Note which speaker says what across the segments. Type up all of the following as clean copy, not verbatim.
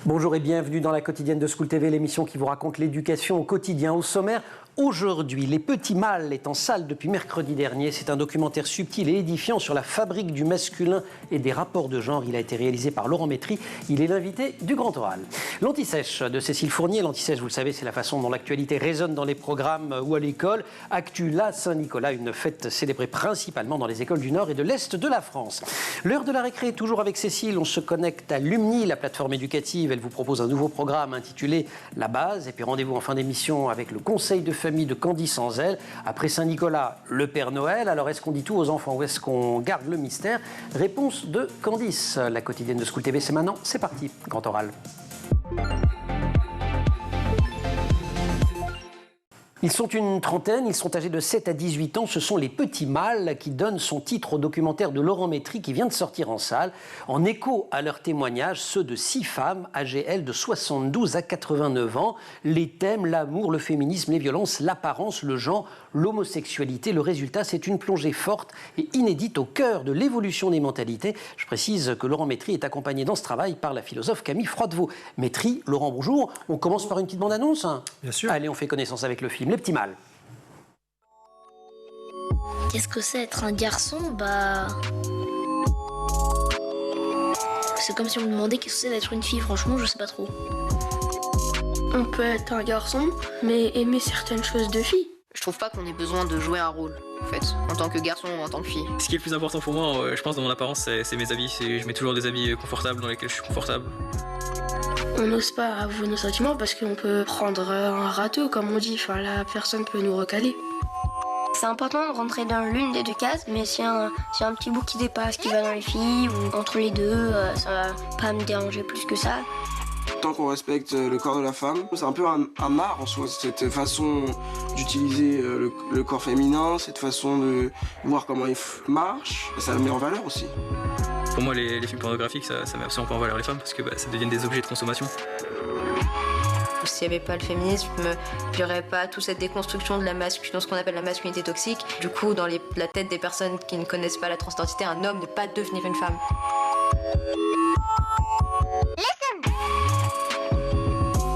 Speaker 1: Bonjour et bienvenue dans la quotidienne de School TV, l'émission qui vous raconte l'éducation au quotidien. Au sommaire, aujourd'hui, Les Petits Mâles est en salle depuis mercredi dernier. C'est un documentaire subtil et édifiant sur la fabrique du masculin et des rapports de genre. Il a été réalisé par Laurent Métry. Il est l'invité du Grand Oral. L'Anti-Sèche de Cécile Fournier. L'Anti-Sèche, vous le savez, c'est la façon dont l'actualité résonne dans les programmes ou à l'école. Actu la Saint-Nicolas, une fête célébrée principalement dans les écoles du Nord et de l'Est de la France. L'heure de la récré, toujours avec Cécile. On se connecte à Lumni, la plateforme éducative. Elle vous propose un nouveau programme intitulé La Base. Et puis rendez-vous en fin d'émission avec le conseil de famille de Candice sans elle. Après Saint-Nicolas, le Père Noël. Alors est-ce qu'on dit tout aux enfants ou est-ce qu'on garde le mystère? Réponse de Candice. La quotidienne de School TV, c'est maintenant. C'est parti. Grand Oral. Ils sont une trentaine, ils sont âgés de 7 à 18 ans. Ce sont Les Petits Mâles qui donnent son titre au documentaire de Laurent Métry qui vient de sortir en salle. En écho à leurs témoignages, ceux de 6 femmes âgées, elles, de 72 à 89 ans. Les thèmes, l'amour, le féminisme, les violences, l'apparence, le genre, l'homosexualité. Le résultat, c'est une plongée forte et inédite au cœur de l'évolution des mentalités. Je précise que Laurent Métry est accompagné dans ce travail par la philosophe Camille Froidevaux. Métry, Laurent, bonjour. On commence par une petite bande-annonce.
Speaker 2: Bien sûr.
Speaker 1: Allez, on fait connaissance avec le film Les Petits Mâles.
Speaker 3: Qu'est-ce que c'est être un garçon? C'est comme si on me demandait qu'est-ce que c'est d'être une fille. Franchement, je sais pas trop.
Speaker 4: On peut être un garçon, mais aimer certaines choses de fille.
Speaker 5: Je trouve pas qu'on ait besoin de jouer un rôle, en fait, en tant que garçon ou en tant que fille.
Speaker 2: Ce qui est le plus important pour moi, je pense, dans mon apparence, c'est mes habits. Je mets toujours des habits confortables dans lesquels je suis confortable.
Speaker 4: On n'ose pas avouer nos sentiments parce qu'on peut prendre un râteau, comme on dit. Enfin, la personne peut nous recaler.
Speaker 6: C'est important de rentrer dans l'une des deux cases, mais si un petit bout qui dépasse, qui va dans les filles, ou entre les deux, ça va pas me déranger plus que ça.
Speaker 7: Tant qu'on respecte le corps de la femme, c'est un peu un art en soi, cette façon d'utiliser le corps féminin, cette façon de voir comment il marche, ça le met en valeur aussi.
Speaker 2: Pour moi, les films pornographiques, ça met absolument pas en valeur les femmes parce que ça devient des objets de consommation.
Speaker 5: S'il n'y avait pas le féminisme, il n'y aurait pas toute cette déconstruction de ce qu'on appelle la masculinité toxique. Du coup, dans la tête des personnes qui ne connaissent pas la transidentité, un homme ne peut pas devenir une femme.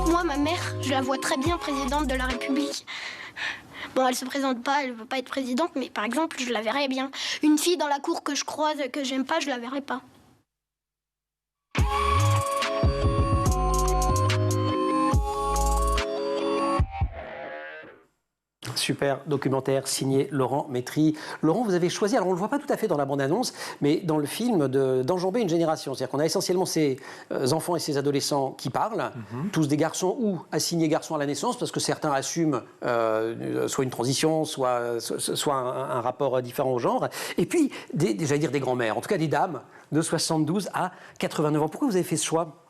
Speaker 8: Moi, ma mère, je la vois très bien présidente de la République. Bon, elle se présente pas, elle veut pas être présidente, mais par exemple, je la verrais bien. Une fille dans la cour que je croise, que j'aime pas, je la verrais pas.
Speaker 1: Super documentaire signé Laurent Métry. Laurent, vous avez choisi, alors on ne le voit pas tout à fait dans la bande-annonce, mais dans le film d'enjamber une génération. C'est-à-dire qu'on a essentiellement ces enfants et ces adolescents qui parlent, tous des garçons ou assignés garçons à la naissance, parce que certains assument soit une transition, soit un rapport différent au genre. Et puis, j'allais dire des grands-mères, en tout cas des dames de 72 à 89 ans. Pourquoi vous avez fait ce choix ?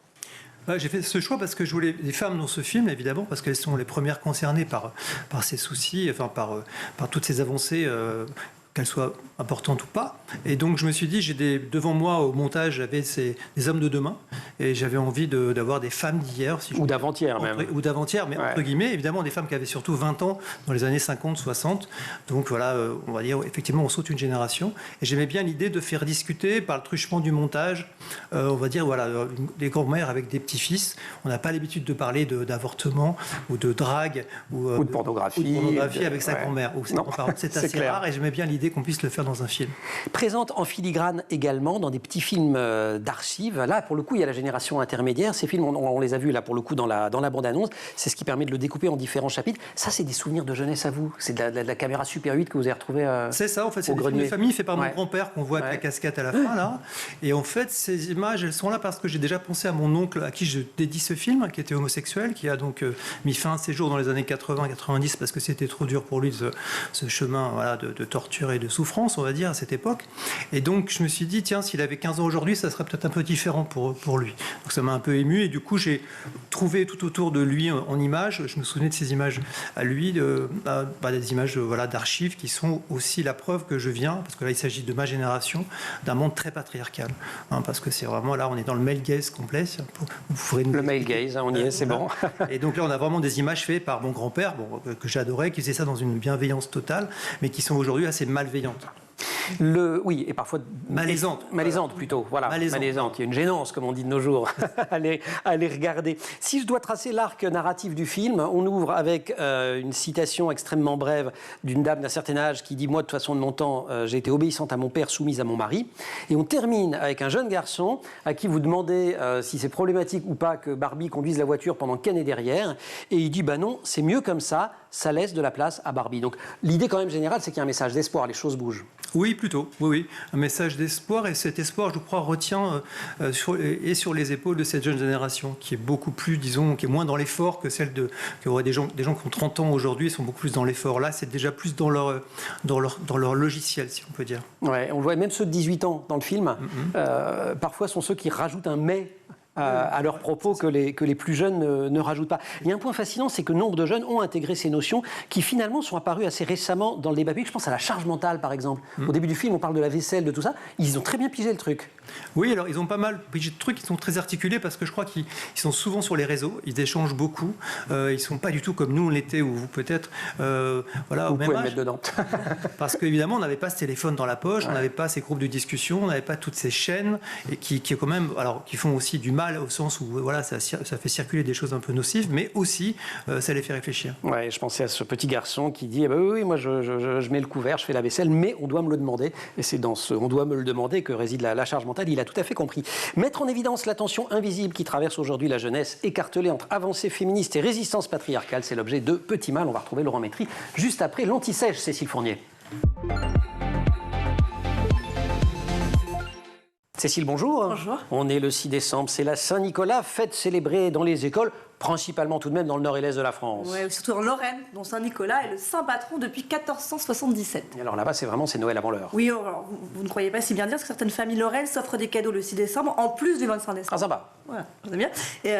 Speaker 9: J'ai fait ce choix parce que je voulais des femmes dans ce film, évidemment, parce qu'elles sont les premières concernées par ces soucis, enfin par toutes ces avancées, qu'elles soient importantes ou pas. Et donc je me suis dit, devant moi au montage, j'avais des hommes de demain, et j'avais envie d'avoir des femmes d'hier.
Speaker 1: Ou d'avant-hier même.
Speaker 9: Ou d'avant-hier, mais entre guillemets, évidemment, des femmes qui avaient surtout 20 ans dans les années 50, 60. Donc voilà, on va dire, effectivement, on saute une génération. Et j'aimais bien l'idée de faire discuter par le truchement du montage, on va dire, voilà, des grand-mères avec des petits-fils. On n'a pas l'habitude de parler d'avortement ou de drague ou
Speaker 1: de pornographie.
Speaker 9: Avec sa grand-mère. C'est assez rare, et j'aimais bien l'idée qu'on puisse le faire dans un film.
Speaker 1: Présente en filigrane également dans des petits films d'archives. Là, pour le coup, il y a la génération intermédiaire. Ces films, on les a vus là pour le coup dans la bande-annonce. C'est ce qui permet de le découper en différents chapitres. Ça, c'est des souvenirs de jeunesse à vous. C'est de la caméra Super 8 que vous avez retrouvée.
Speaker 9: C'est ça, en fait, c'est des films de famille faits par mon grand-père qu'on voit avec la casquette à la fin là. Et en fait, ces images, elles sont là parce que j'ai déjà pensé à mon oncle à qui je dédie ce film, qui était homosexuel, qui a donc mis fin à ses jours dans les années 80-90 parce que c'était trop dur pour lui ce chemin, voilà, de torture et de souffrance, on va dire, à cette époque. Et donc, je me suis dit, tiens, s'il avait 15 ans aujourd'hui, ça serait peut-être un peu différent pour lui. Donc, ça m'a un peu ému. Et du coup, j'ai trouvé tout autour de lui en images. Je me souvenais de ces images à lui, des images d'archives qui sont aussi la preuve que je viens, parce que là, il s'agit de ma génération, d'un monde très patriarcal. Parce que c'est vraiment, là, on est dans le male gaze complet.
Speaker 1: Le male gaze, on y est, c'est bon.
Speaker 9: Et donc là, on a vraiment des images faites par mon grand-père, que j'adorais, qui faisait ça dans une bienveillance totale, mais qui sont aujourd'hui assez malveillantes.
Speaker 1: Oui, et parfois... Malaisante plutôt, voilà. Malaisante. Il y a une gênance, comme on dit de nos jours, à les regarder. Si je dois tracer l'arc narratif du film, on ouvre avec une citation extrêmement brève d'une dame d'un certain âge qui dit « Moi, de toute façon, de mon temps, j'ai été obéissante à mon père, soumise à mon mari ». Et on termine avec un jeune garçon à qui vous demandez si c'est problématique ou pas que Barbie conduise la voiture pendant qu'Ken est derrière. Et il dit « Bah non, c'est mieux comme ça laisse de la place à Barbie ». Donc l'idée quand même générale, c'est qu'il y a un message d'espoir, les choses bougent.
Speaker 9: Oui, plutôt, oui. Un message d'espoir, et cet espoir, je crois, retient sur les épaules de cette jeune génération, qui est beaucoup plus, disons, qui est moins dans l'effort que celle que des gens qui ont 30 ans aujourd'hui, sont beaucoup plus dans l'effort. Là, c'est déjà plus dans leur logiciel, si on peut dire.
Speaker 1: Ouais, on le voit, même ceux de 18 ans dans le film, parfois sont ceux qui rajoutent un « mais ». À leurs propos que les plus jeunes ne rajoutent pas. Il y a un point fascinant, c'est que nombre de jeunes ont intégré ces notions qui finalement sont apparues assez récemment dans le débat public. Je pense à la charge mentale, par exemple. Au début du film, on parle de la vaisselle, de tout ça. Ils ont très bien pigé le truc.
Speaker 9: Oui, alors ils ont pas mal pigé de trucs, ils sont très articulés parce que je crois qu'ils sont souvent sur les réseaux, ils échangent beaucoup. Ils sont pas du tout comme nous on l'était, ou vous peut-être. Voilà,
Speaker 1: vous
Speaker 9: au même
Speaker 1: pouvez
Speaker 9: âge.
Speaker 1: le mettre dedans.
Speaker 9: Parce qu'évidemment, on n'avait pas ce téléphone dans la poche, on n'avait pas ces groupes de discussion, on n'avait pas toutes ces chaînes et qui quand même, alors, qui font aussi du mal au sens où voilà, ça fait circuler des choses un peu nocives, mais aussi ça les fait réfléchir.
Speaker 1: Ouais, je pensais à ce petit garçon qui dit oui, moi je mets le couvert, je fais la vaisselle, mais on doit me le demander. Et c'est dans ce on doit me le demander que réside la charge mentale. Il a tout à fait compris. Mettre en évidence la tension invisible qui traverse aujourd'hui la jeunesse, écartelée entre avancée féministe et résistance patriarcale, c'est l'objet de Petit Mal. On va retrouver Laurent Métry juste après l'Anti-Sèche, Cécile Fournier. Cécile, bonjour.
Speaker 10: Bonjour.
Speaker 1: On est le 6 décembre, c'est la Saint-Nicolas, fête célébrée dans les écoles, principalement tout de même dans le nord et l'est de la France.
Speaker 10: Oui, surtout en Lorraine, dont Saint-Nicolas est le saint patron depuis 1477.
Speaker 1: Et alors là-bas, c'est Noël avant l'heure.
Speaker 10: Oui, alors, vous ne croyez pas si bien dire, parce que certaines familles lorraines s'offrent des cadeaux le 6 décembre, en plus du 25 décembre.
Speaker 1: Ah, ça va.
Speaker 10: Voilà, j'aime bien. Et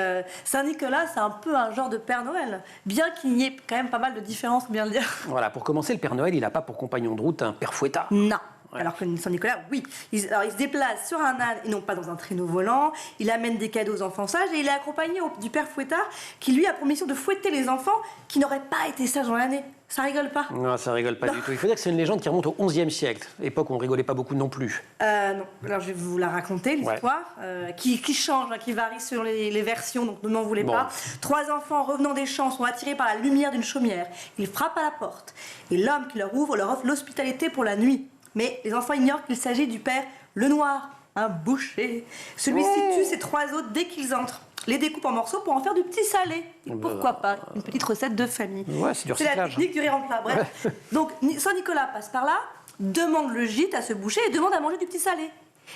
Speaker 10: Saint-Nicolas, c'est un peu un genre de Père Noël, bien qu'il y ait quand même pas mal de différences, faut bien le dire.
Speaker 1: Voilà, pour commencer, le Père Noël, il n'a pas pour compagnon de route un père fouettard.
Speaker 10: Non. Alors que Saint-Nicolas, oui. Il se déplace sur un âne et non pas dans un traîneau volant. Il amène des cadeaux aux enfants sages et il est accompagné du père fouettard qui lui a pour mission de fouetter les enfants qui n'auraient pas été sages dans l'année. Ça rigole pas?
Speaker 1: Non, ça rigole pas du tout. Il faut dire que c'est une légende qui remonte au XIe siècle, époque où on rigolait pas beaucoup non plus.
Speaker 10: Non. Alors je vais vous la raconter, l'histoire, qui change, qui varie selon les versions, donc ne m'en voulez pas. 3 enfants revenant des champs sont attirés par la lumière d'une chaumière. Ils frappent à la porte et l'homme qui leur ouvre leur offre l'hospitalité pour la nuit. Mais les enfants ignorent qu'il s'agit du père Lenoir, un boucher. Celui-ci tue ses 3 autres dès qu'ils entrent, les découpe en morceaux pour en faire du petit salé. Et pourquoi pas une petite recette de famille.
Speaker 1: Ouais, c'est du recyclage.
Speaker 10: C'est la technique du rire en plat. Bref. Donc Saint-Nicolas passe par là, demande le gîte à ce boucher et demande à manger du petit salé.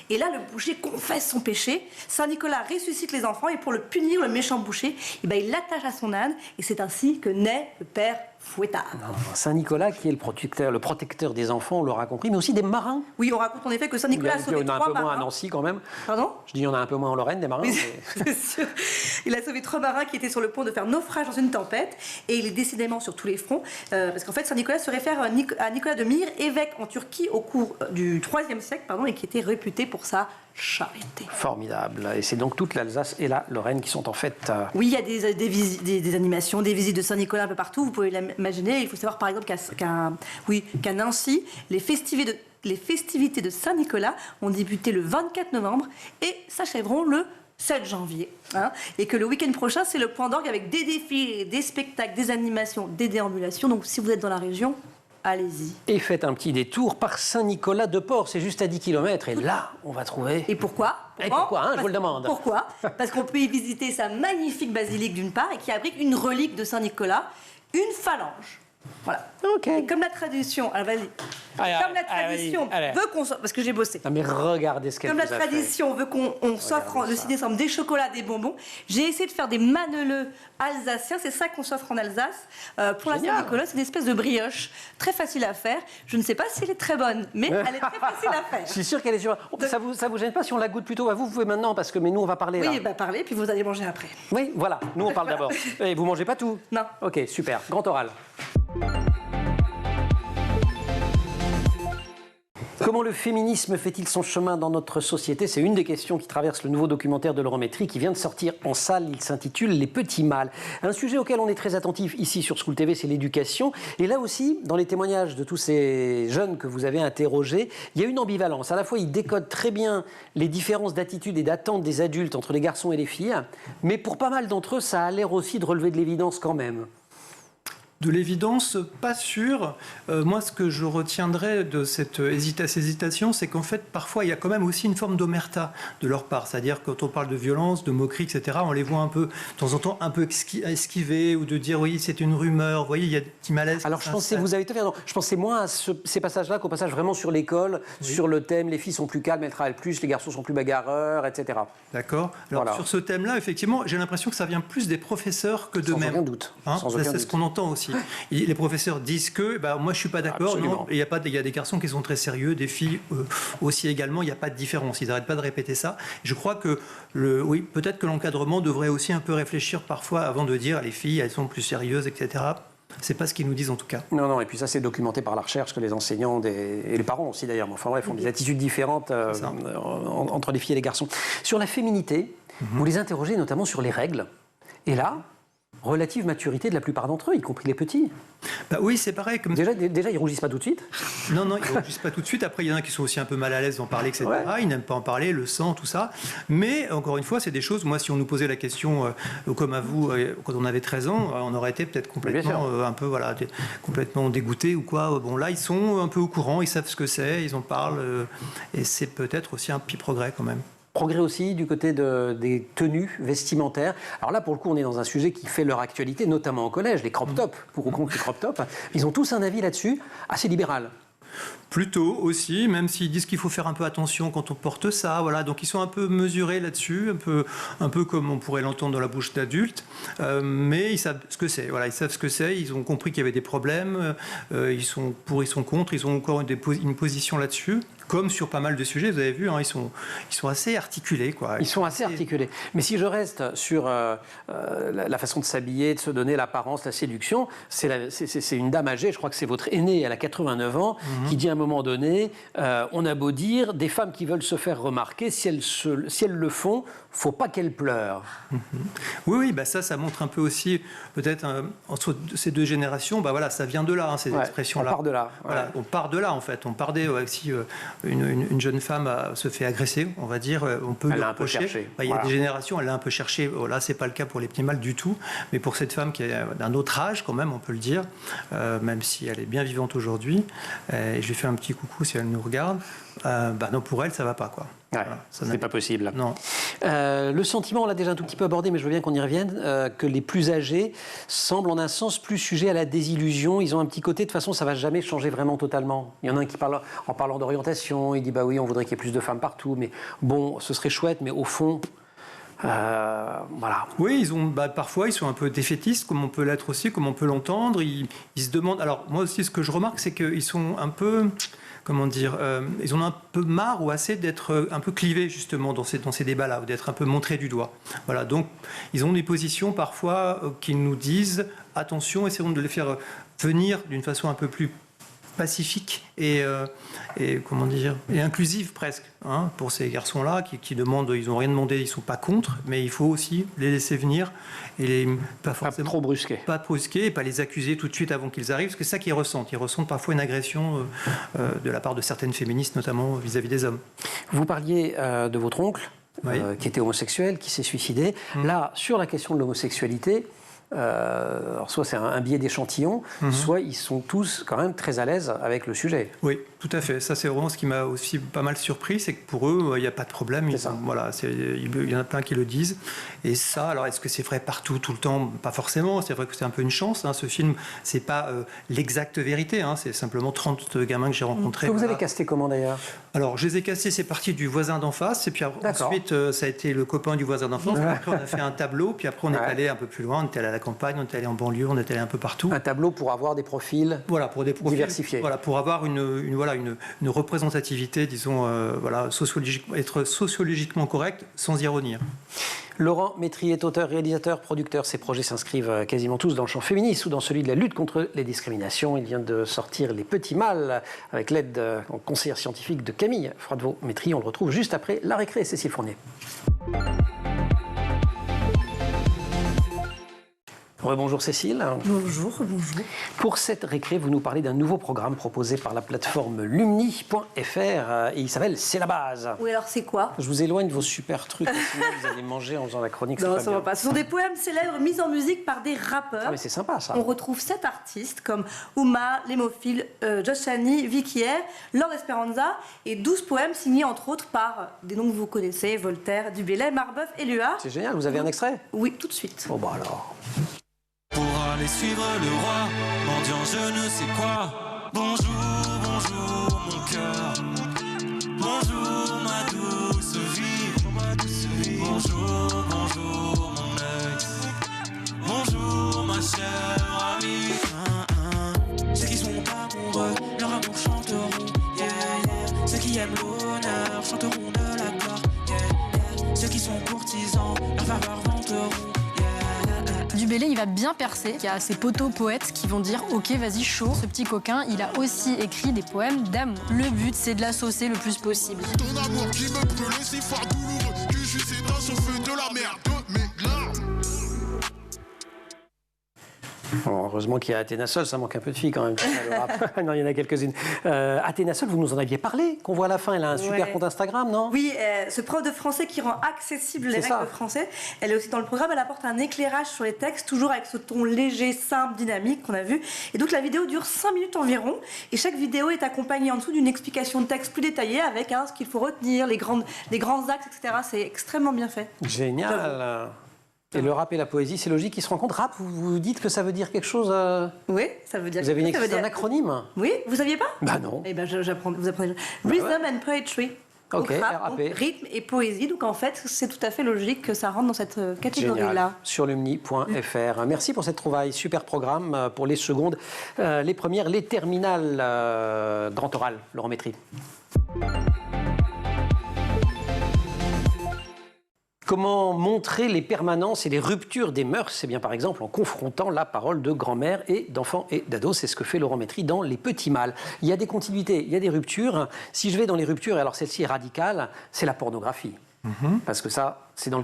Speaker 10: Et là, le boucher confesse son péché. Saint-Nicolas ressuscite les enfants et pour le punir, le méchant boucher, il l'attache à son âne. Et c'est ainsi que naît le père fouettard.
Speaker 1: Saint-Nicolas, qui est le protecteur des enfants, on l'aura compris, mais aussi des marins.
Speaker 10: Oui, on raconte en effet que Saint-Nicolas a sauvé 3 marins.
Speaker 1: Il y en a un peu moins à Nancy quand même.
Speaker 10: Pardon?
Speaker 1: Je dis il y en a un peu moins en Lorraine, des marins.
Speaker 10: Oui,
Speaker 1: mais...
Speaker 10: c'est sûr. Il a sauvé 3 marins qui étaient sur le point de faire naufrage dans une tempête. Et il est décidément sur tous les fronts. Parce qu'en fait, Saint-Nicolas se réfère à Nicolas de Myre, évêque en Turquie au cours du IIIe siècle, et qui était réputé pour sa charité.
Speaker 1: Formidable. Et c'est donc toute l'Alsace et la Lorraine qui sont en fait...
Speaker 10: Oui, il y a des animations, des visites de Saint-Nicolas un peu partout, vous pouvez l'imaginer. Il faut savoir par exemple qu'à Nancy, les festivités de Saint-Nicolas ont débuté le 24 novembre et s'achèveront le 7 janvier. Et que le week-end prochain, c'est le point d'orgue avec des défis, des spectacles, des animations, des déambulations. Donc si vous êtes dans la région, allez-y.
Speaker 1: Et faites un petit détour par Saint-Nicolas-de-Port, c'est juste à 10 km, et là, on va trouver...
Speaker 10: Et pourquoi?
Speaker 1: Je vous le demande.
Speaker 10: Pourquoi? Parce qu'on peut y visiter sa magnifique basilique d'une part, et qui abrite une relique de Saint-Nicolas, une phalange. Voilà.
Speaker 1: Ok.
Speaker 10: Et comme la tradition... Alors vas-y. Comme la tradition veut qu'on... Parce que j'ai bossé.
Speaker 1: Non mais regardez ce qu'elle nous a fait.
Speaker 10: Comme la tradition veut qu'on s'offre le 6 décembre des chocolats, des bonbons, j'ai essayé de faire des maneleux alsaciens. C'est ça qu'on s'offre en Alsace. Pour la Saint-Nicolas, c'est une espèce de brioche très facile à faire. Je ne sais pas si elle est très bonne, mais elle est très facile à faire.
Speaker 1: Je suis sûr qu'elle est sûre. Ça vous gêne pas si on la goûte plutôt? Vous pouvez maintenant, parce que nous on va parler là.
Speaker 10: Oui, parlez, puis vous allez manger après.
Speaker 1: Oui, voilà. Nous on parle d'abord. Et vous mangez pas tout?
Speaker 10: Non.
Speaker 1: Ok, super. Grand oral. Comment le féminisme fait-il son chemin dans notre société? C'est une des questions qui traverse le nouveau documentaire de Laurent Métry qui vient de sortir en salle. Il s'intitule Les petits mâles. Un sujet auquel on est très attentif ici sur School TV, c'est l'éducation. Et là aussi, dans les témoignages de tous ces jeunes que vous avez interrogés, il y a une ambivalence. À la fois, ils décodent très bien les différences d'attitude et d'attente des adultes entre les garçons et les filles, mais pour pas mal d'entre eux, ça a l'air aussi de relever de l'évidence quand même.
Speaker 9: De l'évidence, pas sûr. Moi, ce que je retiendrai de ces hésitations, c'est qu'en fait, parfois, il y a quand même aussi une forme d'omerta de leur part. C'est-à-dire, quand on parle de violence, de moquerie, etc., on les voit un peu, de temps en temps, un peu esquiver ou de dire, oui, c'est une rumeur. Vous voyez, il y a des petits malaises.
Speaker 1: Alors, je pense que vous avez tout fait. Je pensais moins à ces passages-là qu'au passage vraiment sur l'école, sur le thème, les filles sont plus calmes, elles travaillent plus, les garçons sont plus bagarreurs, etc.
Speaker 9: D'accord. Alors, sur ce thème-là, effectivement, j'ai l'impression que ça vient plus des professeurs que d'eux-mêmes.
Speaker 1: Sans aucun doute.
Speaker 9: C'est ce qu'on entend aussi. Les professeurs disent que, moi je suis pas d'accord. Il y a des garçons qui sont très sérieux, des filles aussi également. Il n'y a pas de différence. Ils n'arrêtent pas de répéter ça. Je crois que peut-être que l'encadrement devrait aussi un peu réfléchir parfois avant de dire les filles elles sont plus sérieuses, etc. C'est pas ce qu'ils nous disent en tout cas.
Speaker 1: Non, et puis ça c'est documenté par la recherche que les enseignants et les parents aussi d'ailleurs. Enfin bref, ont des attitudes différentes entre les filles et les garçons. Sur la féminité, vous les interrogez notamment sur les règles. Et là, relative maturité de la plupart d'entre eux, y compris les petits.
Speaker 9: Oui, c'est pareil.
Speaker 1: Déjà, ils rougissent pas tout de suite.
Speaker 9: Non, ils rougissent pas tout de suite. Après, il y en a qui sont aussi un peu mal à l'aise d'en parler, etc. Ouais. Ils n'aiment pas en parler, le sang, tout ça. Mais, encore une fois, c'est des choses... Moi, si on nous posait la question, comme à vous, quand on avait 13 ans, on aurait été peut-être complètement, complètement dégoûtés ou quoi. Bon, là, ils sont un peu au courant, ils savent ce que c'est, ils en parlent. Et c'est peut-être aussi un petit progrès quand même.
Speaker 1: Progrès aussi du côté des tenues vestimentaires. Alors là, pour le coup, on est dans un sujet qui fait leur actualité, notamment au collège, les crop tops, pour ou contre les crop tops. Ils ont tous un avis là-dessus, assez libéral.
Speaker 9: Plutôt aussi, même s'ils disent qu'il faut faire un peu attention quand on porte ça, voilà. Donc ils sont un peu mesurés là-dessus, un peu comme on pourrait l'entendre dans la bouche d'adultes, mais ils savent ce que c'est. Voilà, ils savent ce que c'est. Ils ont compris qu'il y avait des problèmes. Ils sont pour, ils sont contre. Ils ont encore une position là-dessus. Comme sur pas mal de sujets, vous avez vu, ils sont assez articulés, quoi.
Speaker 1: Ils sont assez articulés. Mais si je reste sur la façon de s'habiller, de se donner l'apparence, la séduction, c'est une dame âgée, je crois que c'est votre aînée, elle a 89 ans, qui dit à un moment donné, on a beau dire, des femmes qui veulent se faire remarquer, si elles le font, faut pas qu'elles pleurent.
Speaker 9: Oui, ça montre un peu aussi, peut-être, entre ces deux générations, ça vient de là, ces expressions-là.
Speaker 1: On part de là.
Speaker 9: Voilà, on part de là, en fait. On part si une jeune femme se fait agresser, on va dire, on peut lui reprocher. Il y a des générations, elle l'a un peu cherché. Là, c'est pas le cas pour les petits mâles du tout. Mais pour cette femme qui est d'un autre âge, quand même, on peut le dire, même si elle est bien vivante aujourd'hui, et je lui fais un petit coucou si elle nous regarde, non, pour elle, ça va pas, quoi.
Speaker 1: Ouais, voilà, c'est pas possible.
Speaker 9: Non.
Speaker 1: Le sentiment, on l'a déjà un tout petit peu abordé, mais je veux bien qu'on y revienne, que les plus âgés semblent en un sens plus sujets à la désillusion. Ils ont un petit côté, de toute façon, ça va jamais changer vraiment totalement. Il y en a un qui parle, en parlant d'orientation, il dit oui, on voudrait qu'il y ait plus de femmes partout, mais bon, ce serait chouette, mais au fond... voilà.
Speaker 9: Oui, parfois ils sont un peu défaitistes, comme on peut l'être aussi, comme on peut l'entendre. Ils se demandent. Alors moi aussi, ce que je remarque, c'est qu'ils sont un peu, comment dire, ils ont un peu marre ou assez d'être un peu clivés justement dans ces débats-là, ou d'être un peu montrés du doigt. Voilà. Donc ils ont des positions parfois qui nous disent attention, essayons de les faire venir d'une façon un peu plus pacifique et comment dire, et inclusive presque, pour ces garçons-là qui demandent, ils n'ont rien demandé, ils sont pas contre, mais il faut aussi les laisser venir et pas forcément
Speaker 1: trop brusquer,
Speaker 9: et pas les accuser tout de suite avant qu'ils arrivent, parce que c'est ça qu'ils ressentent. Ils ressentent parfois une agression de la part de certaines féministes, notamment vis-à-vis des hommes.
Speaker 1: Vous parliez de votre oncle, qui était homosexuel, qui s'est suicidé. Là, sur la question de l'homosexualité, alors soit c'est un biais d'échantillon, soit ils sont tous quand même très à l'aise avec le sujet.
Speaker 9: Oui, tout à fait. Ça, c'est vraiment ce qui m'a aussi pas mal surpris, c'est que pour eux, il n'y a pas de problème. Il y en a plein qui le disent. Et ça, alors est-ce que c'est vrai partout, tout le temps? Pas forcément. C'est vrai que c'est un peu une chance. Ce film, c'est pas l'exacte vérité. C'est simplement 30 gamins que j'ai rencontrés.
Speaker 1: Que vous avez casté comment d'ailleurs?
Speaker 9: Alors, je les ai castés, c'est parti du voisin d'en face. Et puis ensuite, ça a été le copain du voisin d'en face. Après, on a fait un tableau. Puis après, on est allé un peu plus loin. On est allé à la campagne, on est allé en banlieue, on est allé un peu partout.
Speaker 1: Un tableau pour avoir des profils, diversifiés.
Speaker 9: Voilà, pour avoir une représentativité, disons, être sociologiquement correct, sans y revenir.
Speaker 1: Laurent Métry est auteur, réalisateur, producteur. Ses projets s'inscrivent quasiment tous dans le champ féministe ou dans celui de la lutte contre les discriminations. Il vient de sortir Les Petits Mâles avec l'aide conseillère scientifique de Camille Froidevaux-Métry. On le retrouve juste après la récré. Cécile Fournier. Bonjour Cécile.
Speaker 10: Bonjour.
Speaker 1: Pour cette récré, vous nous parlez d'un nouveau programme proposé par la plateforme lumni.fr et il s'appelle C'est la base.
Speaker 10: Oui, alors c'est quoi?
Speaker 1: Je vous éloigne de vos super trucs, sinon vous allez manger en faisant la chronique.
Speaker 10: Non, ça va pas. Ce sont des poèmes célèbres mis en musique par des rappeurs.
Speaker 1: Ah mais c'est sympa ça.
Speaker 10: On retrouve 7 artistes comme Ouma, Lémophile, Josh Chani, Vicky Air, Lord Esperanza et 12 poèmes signés entre autres par des noms que vous connaissez, Voltaire, Dubélé, Marbeuf et Luard.
Speaker 1: C'est génial, vous avez un extrait?
Speaker 10: Oui, tout de suite.
Speaker 1: Bon bah alors...
Speaker 11: Pour aller suivre le roi, mendiant je ne sais quoi. Bonjour, bonjour mon cœur. Bonjour ma douce vie. Bonjour, bonjour mon ex. Bonjour ma chère amie. Ceux qui sont amoureux, leur amour chanteront. Yeah, yeah. Ceux qui aiment l'honneur chanteront de la gloire. Yeah, yeah. Ceux qui sont courtisans, leur faveur vanteront.
Speaker 12: Dubélé, il va bien percer. Il y a ses potos poètes qui vont dire « Ok, vas-y, chaud ». Ce petit coquin, il a aussi écrit des poèmes d'amour. Le but, c'est de la saucer le plus possible.
Speaker 13: Ton amour qui me brûle, si fort douloureux, que je suis dans ce feu de la merde de mes larmes.
Speaker 1: Bon, heureusement qu'il y a Athéna Sol, ça manque un peu de filles quand même. Non, il y en a quelques-unes. Athéna Sol, vous nous en aviez parlé, qu'on voit à la fin. Elle a un super compte Instagram, non?
Speaker 10: Oui, ce prof de français qui rend accessible les règles de français. Elle est aussi dans le programme, elle apporte un éclairage sur les textes, toujours avec ce ton léger, simple, dynamique qu'on a vu. Et donc la vidéo dure 5 minutes environ. Et chaque vidéo est accompagnée en dessous d'une explication de texte plus détaillée avec ce qu'il faut retenir, les grands axes, etc. C'est extrêmement bien fait.
Speaker 1: Génial. Et le rap et la poésie, c'est logique qu'ils se rencontrent. Rap, vous dites que ça veut dire quelque chose
Speaker 10: Oui, ça veut dire...
Speaker 1: Vous avez écrit un acronyme?
Speaker 10: Oui, vous saviez pas?
Speaker 1: Bah non.
Speaker 10: Eh ben, vous apprenez. Rhythm and Poetry.
Speaker 1: Ok,
Speaker 10: rap, donc, rythme et poésie. Donc en fait, c'est tout à fait logique que ça rentre dans cette catégorie-là.
Speaker 1: Sur lumni.fr. Merci pour cette trouvaille. Super programme pour les secondes, les premières, les terminales. Grand oral, Laurent Métry. Comment montrer les permanences et les ruptures des mœurs? C'est bien par exemple en confrontant la parole de grand-mère et d'enfants et d'ados. C'est ce que fait Laurent Métry dans Les Petits Mâles. Il y a des continuités, il y a des ruptures. Si je vais dans les ruptures, et alors celle-ci est radicale, c'est la pornographie. Parce que ça, c'est dans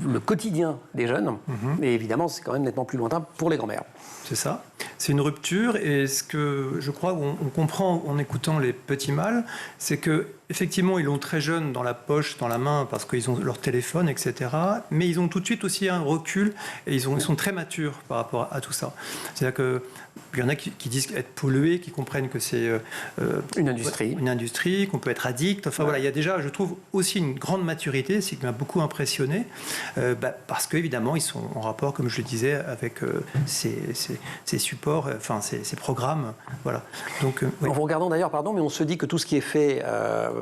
Speaker 1: le quotidien des jeunes. Et évidemment, c'est quand même nettement plus lointain pour les grand-mères.
Speaker 9: C'est ça. C'est une rupture. Et ce que je crois qu'on comprend en écoutant Les Petits Mâles, c'est que effectivement, ils l'ont très jeune dans la poche, dans la main, parce qu'ils ont leur téléphone, etc. Mais ils ont tout de suite aussi un recul et ils sont très matures par rapport à tout ça. C'est-à-dire qu'il y en a qui disent être pollués, qui comprennent que c'est
Speaker 1: une industrie,
Speaker 9: qu'on peut être addict. Enfin voilà, il y a déjà, je trouve, aussi une grande maturité, ce qui m'a beaucoup impressionné, parce qu'évidemment, ils sont en rapport, comme je le disais, avec ces supports, enfin ces programmes. Voilà. Donc,
Speaker 1: en vous regardant d'ailleurs, pardon, mais on se dit que tout ce qui est fait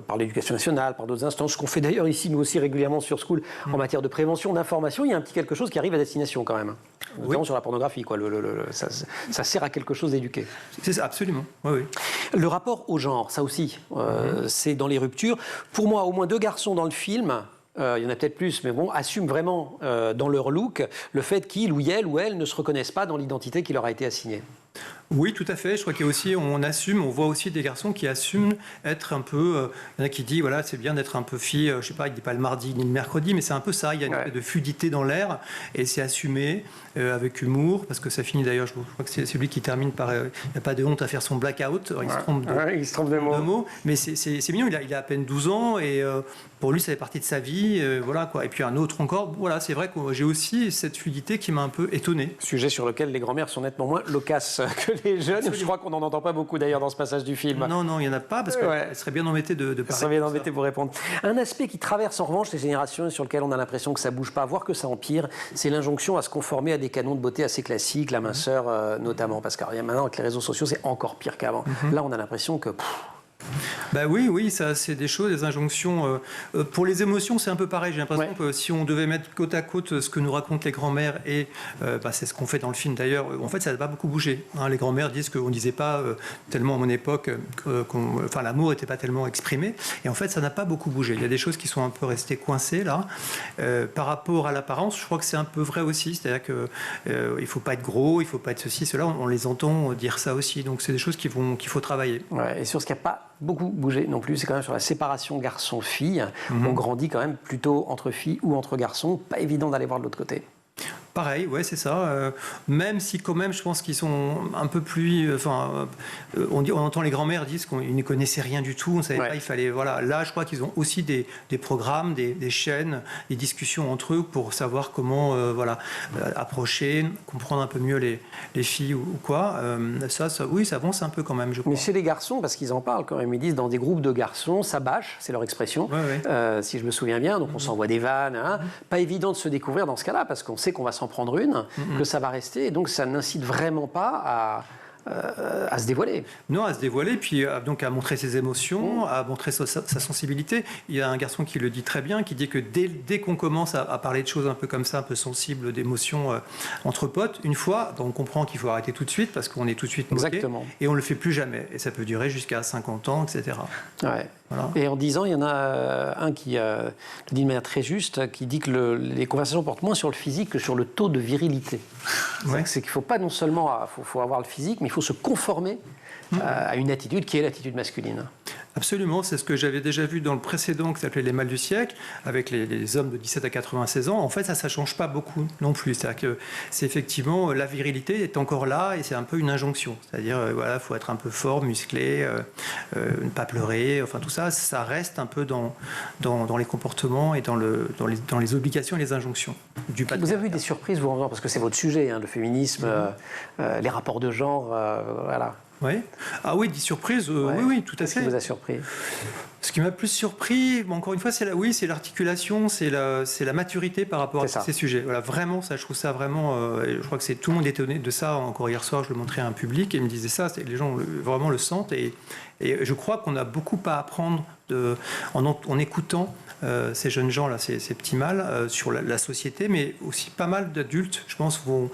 Speaker 1: par l'éducation nationale, par d'autres instances, ce qu'on fait d'ailleurs ici, nous aussi régulièrement sur School, en matière de prévention, d'information, il y a un petit quelque chose qui arrive à destination quand même. Notamment sur la pornographie, quoi. Ça sert à quelque chose d'éduquer.
Speaker 9: C'est ça, absolument. Oui.
Speaker 1: Le rapport au genre, ça aussi, c'est dans les ruptures. Pour moi, au moins 2 garçons dans le film. Il y en a peut-être plus, mais bon, assument vraiment dans leur look le fait qu'ils ou elle ne se reconnaissent pas dans l'identité qui leur a été assignée.
Speaker 9: Oui, tout à fait. Je crois qu'il y a aussi, on voit aussi des garçons qui assument être un peu. Il y en a qui disent, voilà, c'est bien d'être un peu fille. Je sais pas, il ne dit pas le mardi ni le mercredi, mais c'est un peu ça. Il y a une espèce de fluidité dans l'air et c'est assumé avec humour, parce que ça finit d'ailleurs. Je crois que c'est celui qui termine par. Il n'y a pas de honte à faire son blackout. Alors, il se trompe de mots. Mais c'est mignon. Il a à peine 12 ans et pour lui, ça fait partie de sa vie. Voilà quoi. Et puis un autre encore. Voilà, c'est vrai que j'ai aussi cette fluidité qui m'a un peu étonné.
Speaker 1: Sujet sur lequel les grand-mères sont nettement moins loquaces que les jeunes. Absolument. Je crois qu'on n'en entend pas beaucoup d'ailleurs dans ce passage du film.
Speaker 9: Non, il n'y en a pas parce qu'elle serait bien embêtée de parler. Elle serait
Speaker 1: bien embêtée pour répondre. Un aspect qui traverse en revanche les générations et sur lequel on a l'impression que ça ne bouge pas, voire que ça empire, c'est l'injonction à se conformer à des canons de beauté assez classiques, la minceur notamment. Parce que maintenant, avec les réseaux sociaux, c'est encore pire qu'avant. Là, on a l'impression que...
Speaker 9: Bah oui, ça c'est des choses, des injonctions. Pour les émotions, c'est un peu pareil. J'ai l'impression que si on devait mettre côte à côte ce que nous racontent les grands-mères et c'est ce qu'on fait dans le film d'ailleurs, en fait ça n'a pas beaucoup bougé. Hein. Les grands-mères disent qu'on ne disait pas tellement à mon époque, l'amour n'était pas tellement exprimé. Et en fait ça n'a pas beaucoup bougé. Il y a des choses qui sont un peu restées coincées là. Par rapport à l'apparence, je crois que c'est un peu vrai aussi. C'est-à-dire qu'il ne faut pas être gros, il ne faut pas être ceci, cela. On les entend dire ça aussi. Donc c'est des choses qu'il faut travailler.
Speaker 1: Ouais, et sur ce qui n'a pas beaucoup bougé non plus, c'est quand même sur la séparation garçon-fille. On grandit quand même plutôt entre filles ou entre garçons. Pas évident d'aller voir de l'autre côté.
Speaker 9: Pareil, ouais, c'est ça. Même si quand même, je pense qu'ils sont un peu plus... on entend les grands-mères dire qu'ils ne connaissaient rien du tout. On ne savait pas, il fallait... Voilà. Là, je crois qu'ils ont aussi des programmes, des chaînes, des discussions entre eux pour savoir comment approcher, comprendre un peu mieux les filles ou quoi. Oui, ça avance un peu quand même, je crois.
Speaker 1: Mais chez les garçons, parce qu'ils en parlent quand même, ils disent dans des groupes de garçons, ça bâche, c'est leur expression, si je me souviens bien. Donc on s'envoie des vannes. Hein. Pas évident de se découvrir dans ce cas-là, parce qu'on sait qu'on va s'en prendre une, que ça va rester, et donc ça n'incite vraiment pas à se dévoiler.
Speaker 9: Non, à se dévoiler, puis donc à montrer ses émotions, à montrer sa sensibilité. Il y a un garçon qui le dit très bien, qui dit que dès qu'on commence à parler de choses un peu comme ça, un peu sensibles, d'émotions entre potes, une fois, on comprend qu'il faut arrêter tout de suite, parce qu'on est tout de suite moqué, et on ne le fait plus jamais. Et ça peut durer jusqu'à 50 ans, etc.
Speaker 1: Ouais. Voilà. Et en 10 ans, il y en a un qui le dit de manière très juste, qui dit que les conversations portent moins sur le physique que sur le taux de virilité. C'est qu'il ne faut pas non seulement faut avoir le physique, mais il faut se conformer à une attitude qui est l'attitude masculine.
Speaker 9: Absolument, c'est ce que j'avais déjà vu dans le précédent qui s'appelait Les Mâles du siècle, avec les hommes de 17 à 96 ans. En fait, ça ne change pas beaucoup non plus. C'est-à-dire que c'est effectivement, la virilité est encore là et c'est un peu une injonction. C'est-à-dire, il faut être un peu fort, musclé, ne pas pleurer, enfin tout ça, ça reste un peu dans les comportements et dans les obligations et les injonctions du patriarcat.
Speaker 1: Vous avez eu des surprises, vous, parce que c'est votre sujet, le féminisme, les rapports de genre, voilà.
Speaker 9: Oui. Ah oui, des surprises, oui, tout à fait.
Speaker 1: Qu'est-ce qui vous a surpris ?
Speaker 9: Ce qui m'a plus surpris, encore une fois, c'est l'articulation, c'est la maturité par rapport à ces sujets. Voilà, vraiment, ça, je trouve ça vraiment... je crois que tout le monde est étonné de ça. Encore hier soir, je le montrais à un public et ils me disaient ça. Les gens vraiment le sentent. Et je crois qu'on a beaucoup à apprendre en écoutant ces jeunes gens-là, ces petits mâles, sur la société, mais aussi pas mal d'adultes, je pense, vont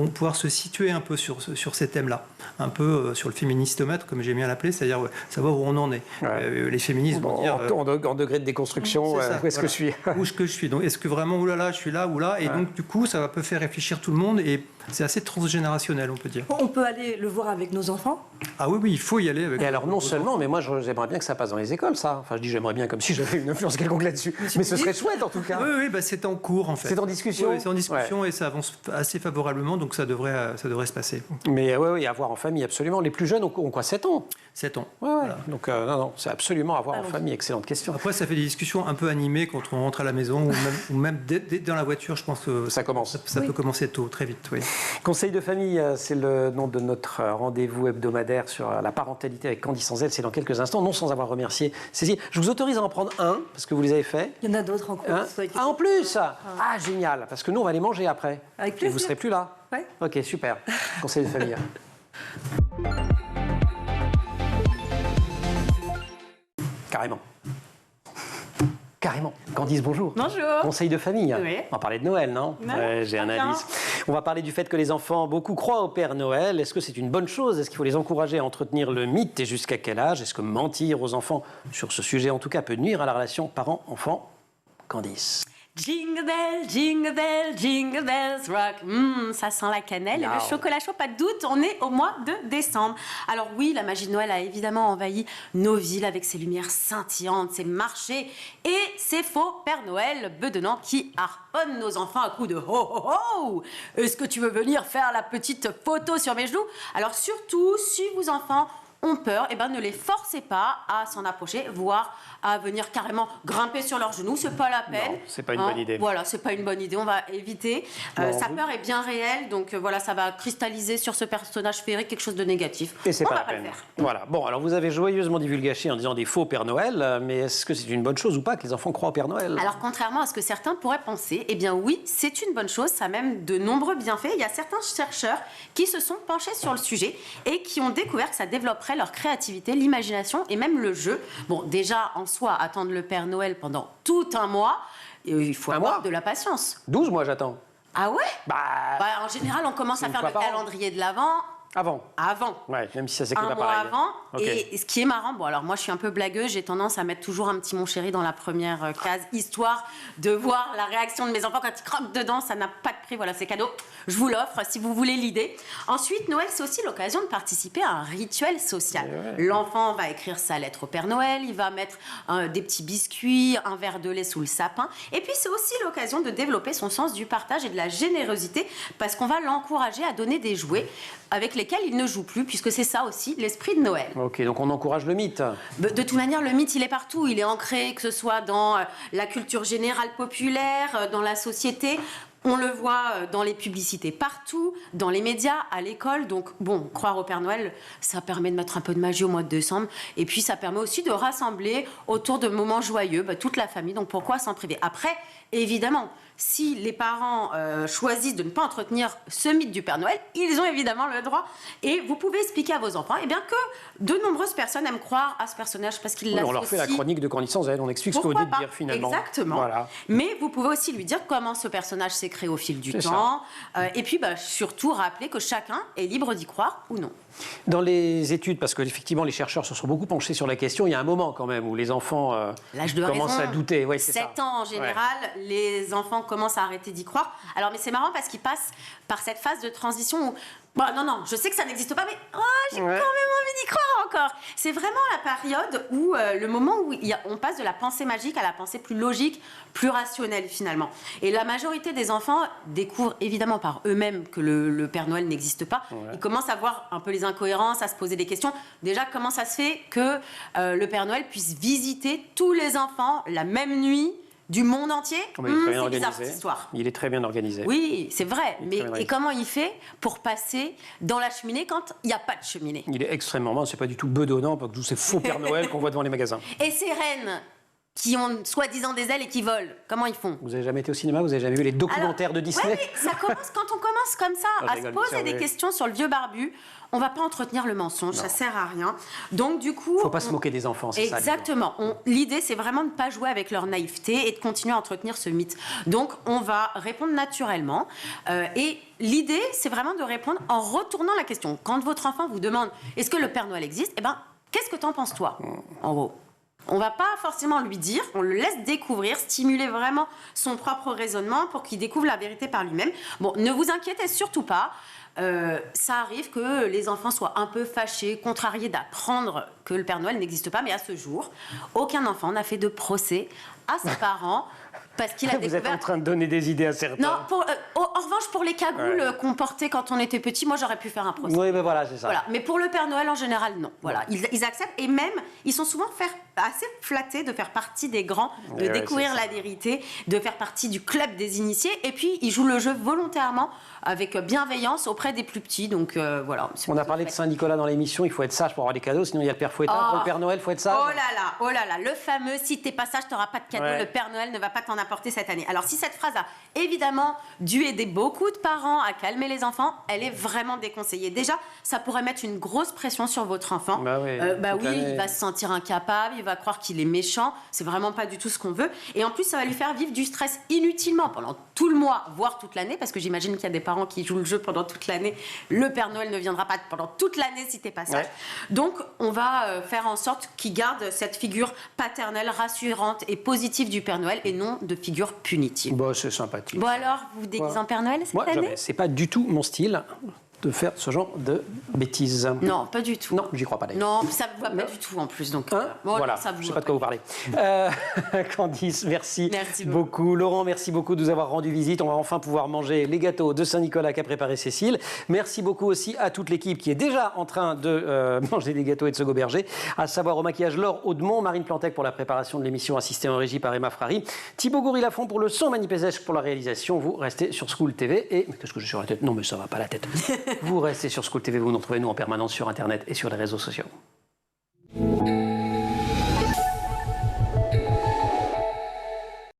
Speaker 9: pouvoir se situer un peu sur ces thèmes-là, un peu sur le féministomètre, comme j'aime bien l'appeler, c'est-à-dire savoir où on en est. Les féministes vont dire...
Speaker 1: En degré de déconstruction, où est-ce que je suis ?
Speaker 9: Où est-ce que je suis ? Donc, est-ce que vraiment, oulala, je suis là ou là ? Et donc, du coup, ça peut faire réfléchir tout le monde et c'est assez transgénérationnel, on peut dire.
Speaker 10: On peut aller le voir avec nos enfants ?
Speaker 9: Ah oui, il faut y aller avec.
Speaker 1: Et alors, non seulement, mais moi, j'aimerais bien que ça passe dans les écoles, ça. Enfin, je dis j'aimerais bien comme si j'avais une influence quelconque là-dessus. Mais ce serait chouette, en tout cas.
Speaker 9: Oui, c'est en cours, en fait.
Speaker 1: C'est en discussion.
Speaker 9: Oui, c'est en discussion et ça avance assez favorablement, donc ça devrait se passer.
Speaker 1: Mais oui, à voir en famille, absolument. Les plus jeunes ont quoi, 7 ans ?
Speaker 9: 7 ans.
Speaker 1: Ouais. Voilà. Donc, non, c'est absolument à voir en famille. Excellente question.
Speaker 9: Après, ça fait des discussions un peu animées quand on rentre à la maison ou même dans la voiture, je pense que
Speaker 1: ça commence.
Speaker 9: Ça peut commencer tôt, très vite, oui.
Speaker 1: Conseil de famille, c'est le nom de notre rendez-vous hebdomadaire sur la parentalité avec Candice Anzel. C'est dans quelques instants, non sans avoir remercié Cécile. Je vous autorise à en prendre un, parce que vous les avez faits.
Speaker 10: Il y en a d'autres en cours.
Speaker 1: En plus Ah, génial, parce que nous, on va les manger après.
Speaker 10: Avec plaisir.
Speaker 1: Et vous ne serez plus là.
Speaker 10: Oui.
Speaker 1: Ok, super. Conseil de famille. Carrément. Candice, bonjour.
Speaker 14: Bonjour.
Speaker 1: Conseil de famille.
Speaker 14: Oui.
Speaker 1: On va parler de Noël, non ? J'ai un indice. On va parler du fait que les enfants, beaucoup croient au Père Noël. Est-ce que c'est une bonne chose ? Est-ce qu'il faut les encourager à entretenir le mythe et jusqu'à quel âge ? Est-ce que mentir aux enfants sur ce sujet, en tout cas, peut nuire à la relation parent-enfant ? Candice.
Speaker 14: Jingle bell, jingle bell, jingle bells rock. Ça sent la cannelle et le chocolat chaud, pas de doute, on est au mois de décembre. Alors oui, la magie de Noël a évidemment envahi nos villes avec ses lumières scintillantes, ses marchés et ses faux Père Noël bedonnants qui harponnent nos enfants à coups de ho ho ho. Est-ce que tu veux venir faire la petite photo sur mes genoux ? Alors surtout, si vos enfants ont peur, ne les forcez pas à s'en approcher, voire à venir carrément grimper sur leurs genoux. C'est pas la peine.
Speaker 1: Non, c'est pas une bonne idée.
Speaker 14: Voilà, c'est pas une bonne idée. On va éviter. Sa peur est bien réelle, donc voilà, ça va cristalliser sur ce personnage féerique quelque chose de négatif.
Speaker 1: Et c'est pas la peine. Voilà. Bon, alors vous avez joyeusement divulgaché en disant des faux Père Noël, mais est-ce que c'est une bonne chose ou pas que les enfants croient au Père Noël ?
Speaker 14: Alors contrairement à ce que certains pourraient penser, eh bien oui, c'est une bonne chose. Ça a même de nombreux bienfaits. Il y a certains chercheurs qui se sont penchés sur le sujet et qui ont découvert que ça développerait développerait leur créativité, l'imagination et même le jeu. Bon, déjà, en soi, attendre le Père Noël pendant tout un mois, il faut avoir de la patience.
Speaker 1: 12 mois, j'attends.
Speaker 14: Ah ouais? En général, on commence à faire le calendrier de l'Avent. Avant.
Speaker 1: Ouais, même si ça s'écrit
Speaker 14: pas
Speaker 1: pareil.
Speaker 14: Un mois avant. Okay. Et ce qui est marrant, bon alors moi je suis un peu blagueuse, j'ai tendance à mettre toujours un petit mon chéri dans la première case, histoire de voir la réaction de mes enfants quand ils croquent dedans, ça n'a pas de prix, voilà c'est cadeau, je vous l'offre si vous voulez l'idée. Ensuite, Noël c'est aussi l'occasion de participer à un rituel social. L'enfant va écrire sa lettre au Père Noël, il va mettre des petits biscuits, un verre de lait sous le sapin, et puis c'est aussi l'occasion de développer son sens du partage et de la générosité, parce qu'on va l'encourager à donner des jouets avec lesquels il ne joue plus, puisque c'est ça aussi l'esprit de Noël.
Speaker 1: Ok, donc on encourage le mythe.
Speaker 14: De toute manière, le mythe, il est partout. Il est ancré, que ce soit dans la culture générale populaire, dans la société. On le voit dans les publicités partout, dans les médias, à l'école. Donc, bon, croire au Père Noël, ça permet de mettre un peu de magie au mois de décembre. Et puis, ça permet aussi de rassembler autour de moments joyeux toute la famille. Donc, pourquoi s'en priver? Après, évidemment, si les parents choisissent de ne pas entretenir ce mythe du Père Noël, ils ont évidemment le droit. Et vous pouvez expliquer à vos enfants que de nombreuses personnes aiment croire à ce personnage parce qu'ils l'associent.
Speaker 1: On leur fait la chronique de grandissance, on explique ce que vous dites de dire finalement.
Speaker 14: Exactement.
Speaker 1: Voilà.
Speaker 14: Mais vous pouvez aussi lui dire comment ce personnage s'est créé au fil du temps. Et puis surtout rappeler que chacun est libre d'y croire ou non.
Speaker 1: Dans les études, parce qu'effectivement les chercheurs se sont beaucoup penchés sur la question, il y a un moment quand même où les enfants commencent à douter. Ouais,
Speaker 14: 7 ans en général, les enfants commencent à arrêter d'y croire. Alors, mais c'est marrant parce qu'ils passent par cette phase de transition où non, je sais que ça n'existe pas, mais j'ai quand même envie d'y croire encore. C'est vraiment la période où, le moment où on passe de la pensée magique à la pensée plus logique, plus rationnelle finalement. Et la majorité des enfants découvrent évidemment par eux-mêmes que le Père Noël n'existe pas. Ils commencent à voir un peu les incohérences, à se poser des questions. Déjà, comment ça se fait que le Père Noël puisse visiter tous les enfants la même nuit du monde entier? C'est bizarre cette histoire.
Speaker 1: Il est très bien organisé.
Speaker 14: Oui, c'est vrai. Mais et comment il fait pour passer dans la cheminée quand il n'y a pas de cheminée?
Speaker 1: Il est extrêmement, c'est pas du tout bedonnant, parce que tous ces faux Père Noël qu'on voit devant les magasins.
Speaker 14: Et ces reines qui ont soi-disant des ailes et qui volent, comment ils font?
Speaker 1: Vous avez jamais été au cinéma? Vous avez jamais vu les documentaires de Disney?
Speaker 14: Oui, ça commence quand on commence comme ça à se poser des questions sur le vieux barbu. On va pas entretenir le mensonge, ça sert à rien. Donc du coup,
Speaker 1: faut pas se moquer des enfants, c'est ça.
Speaker 14: Exactement. L'idée, c'est vraiment de ne pas jouer avec leur naïveté et de continuer à entretenir ce mythe. Donc on va répondre naturellement. Et l'idée, c'est vraiment de répondre en retournant la question. Quand votre enfant vous demande est-ce que le Père Noël existe, qu'est-ce que t'en penses toi, en gros? On va pas forcément lui dire, on le laisse découvrir, stimuler vraiment son propre raisonnement pour qu'il découvre la vérité par lui-même. Bon, ne vous inquiétez surtout pas. Ça arrive que les enfants soient un peu fâchés, contrariés d'apprendre que le Père Noël n'existe pas, mais à ce jour, aucun enfant n'a fait de procès à ses parents parce qu'il a découvert...
Speaker 1: Vous êtes en train de donner des idées à certains.
Speaker 14: Non, en revanche, pour les cagoules qu'on portait quand on était petit, moi j'aurais pu faire un procès.
Speaker 1: Oui, mais voilà, c'est ça.
Speaker 14: Voilà. Mais pour le Père Noël, en général, non. Voilà. Ils acceptent et même, ils sont souvent assez flattés de faire partie des grands, de découvrir la vérité, de faire partie du club des initiés. Et puis, ils jouent le jeu volontairement, avec bienveillance auprès des plus petits. Donc voilà.
Speaker 1: On a parlé de Saint-Nicolas dans l'émission, il faut être sage pour avoir des cadeaux, sinon il y a le Père Fouettard. Pour le Père Noël, il faut être sage.
Speaker 14: Oh là là, le fameux « si t'es pas sage, t'auras pas de cadeau, le Père Noël ne va pas t'en apporter cette année ». Alors si cette phrase a évidemment dû aider beaucoup de parents à calmer les enfants, elle est vraiment déconseillée. Déjà, ça pourrait mettre une grosse pression sur votre enfant. Il va se sentir incapable, il va croire qu'il est méchant, c'est vraiment pas du tout ce qu'on veut. Et en plus, ça va lui faire vivre du stress inutilement pendant tout le mois, voire toute l'année, parce que j'imagine qu'il y a des parents qui jouent le jeu pendant toute l'année. Le Père Noël ne viendra pas pendant toute l'année si t'es pas sage. Donc, on va faire en sorte qu'il garde cette figure paternelle, rassurante et positive du Père Noël et non de figure punitive.
Speaker 1: Bon, c'est sympathique.
Speaker 14: Bon alors, vous vous déguisez en Père Noël cette année?
Speaker 1: Jamais. C'est pas du tout mon style de faire ce genre de bêtises.
Speaker 14: Non, pas du tout.
Speaker 1: Non, j'y crois pas d'ailleurs.
Speaker 14: Non, ça ne va pas du tout en plus. Donc,
Speaker 1: voilà,
Speaker 14: ça
Speaker 1: je ne sais pas de quoi vous parlez. Candice, merci beaucoup. Laurent, merci beaucoup de nous avoir rendu visite. On va enfin pouvoir manger les gâteaux de Saint-Nicolas qu'a préparé Cécile. Merci beaucoup aussi à toute l'équipe qui est déjà en train de manger des gâteaux et de se goberger, à savoir au maquillage Laure Audemont, Marine Plantec pour la préparation de l'émission assistée en régie par Emma Frari, Thibaut Goury-Lafont pour le son, Mani Pézèche pour la réalisation. Vous restez sur School TV et... Qu'est-ce que j'ai sur la tête? Non, mais ça va pas la tête. Vous restez sur School TV, vous nous retrouvez nous en permanence sur Internet et sur les réseaux sociaux.